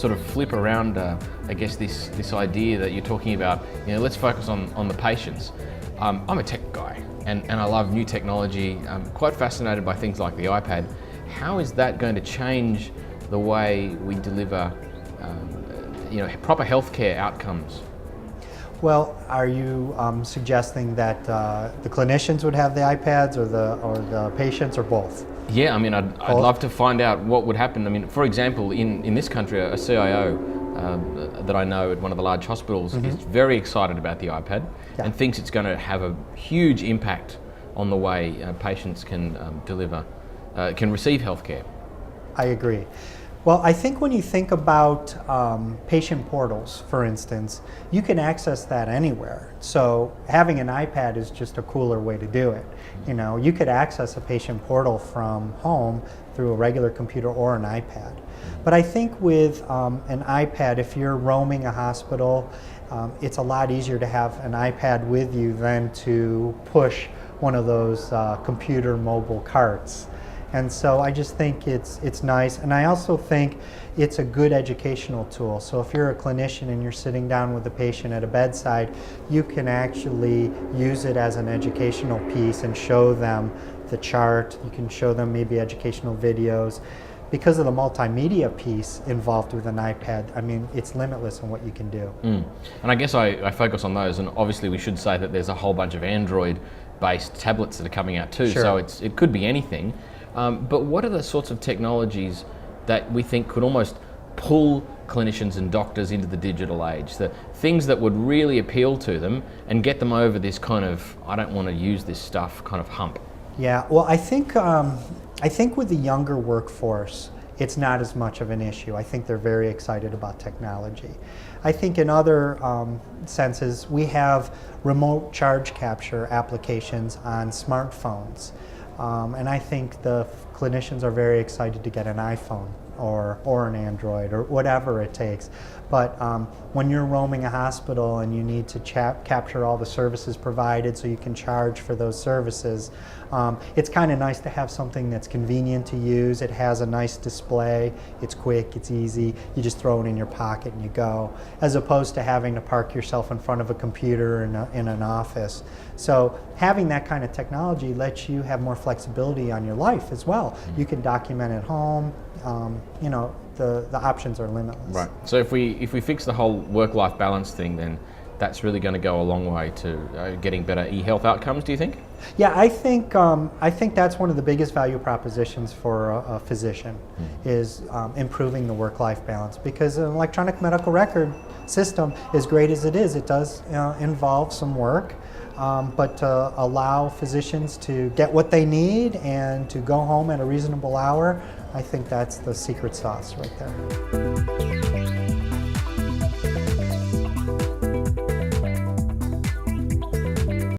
sort of flip around, I guess, this idea that you're talking about, let's focus on the patients. I'm a tech guy and I love new technology. I'm quite fascinated by things like the iPad. How is that going to change the way we deliver proper healthcare outcomes? Well, are you suggesting that the clinicians would have the iPads or the patients, or both? Yeah, I mean, I'd love to find out what would happen. I mean, for example, in this country, a CIO that I know at one of the large hospitals is very excited about the iPad and thinks it's going to have a huge impact on the way patients can can receive healthcare. I agree. Well, I think when you think about patient portals, for instance, you can access that anywhere. So having an iPad is just a cooler way to do it. You could access a patient portal from home through a regular computer or an iPad. But I think with an iPad, if you're roaming a hospital, it's a lot easier to have an iPad with you than to push one of those computer mobile carts. And so I just think it's nice, and I also think it's a good educational tool. So if you're a clinician and you're sitting down with a patient at a bedside, you can actually use it as an educational piece and show them the chart. You can show them maybe educational videos. Because of the multimedia piece involved with an iPad, I mean, it's limitless in what you can do. And I guess I focus on those, and obviously we should say that there's a whole bunch of Android-based tablets that are coming out too, so it could be anything. But what are the sorts of technologies that we think could almost pull clinicians and doctors into the digital age? The things that would really appeal to them and get them over this kind of, I don't want to use this stuff kind of hump. Yeah, well, I think with the younger workforce, it's not as much of an issue. I think they're very excited about technology. I think in other senses, we have remote charge capture applications on smartphones. And I think the clinicians are very excited to get an iPhone or an Android or whatever it takes. But when you're roaming a hospital and you need to capture all the services provided so you can charge for those services, it's kind of nice to have something that's convenient to use. It has a nice display, it's quick, it's easy, you just throw it in your pocket and you go, as opposed to having to park yourself in front of a computer in an office. So having that kind of technology lets you have more flexibility on your life as well. You can document at home, the options are limitless. Right. So if we fix the whole work-life balance thing, then that's really going to go a long way to getting better e-health outcomes, do you think? Yeah, I think that's one of the biggest value propositions for a physician is improving the work-life balance, because an electronic medical record system, as great as it is, it does involve some work, but to allow physicians to get what they need and to go home at a reasonable hour, I think that's the secret sauce right there.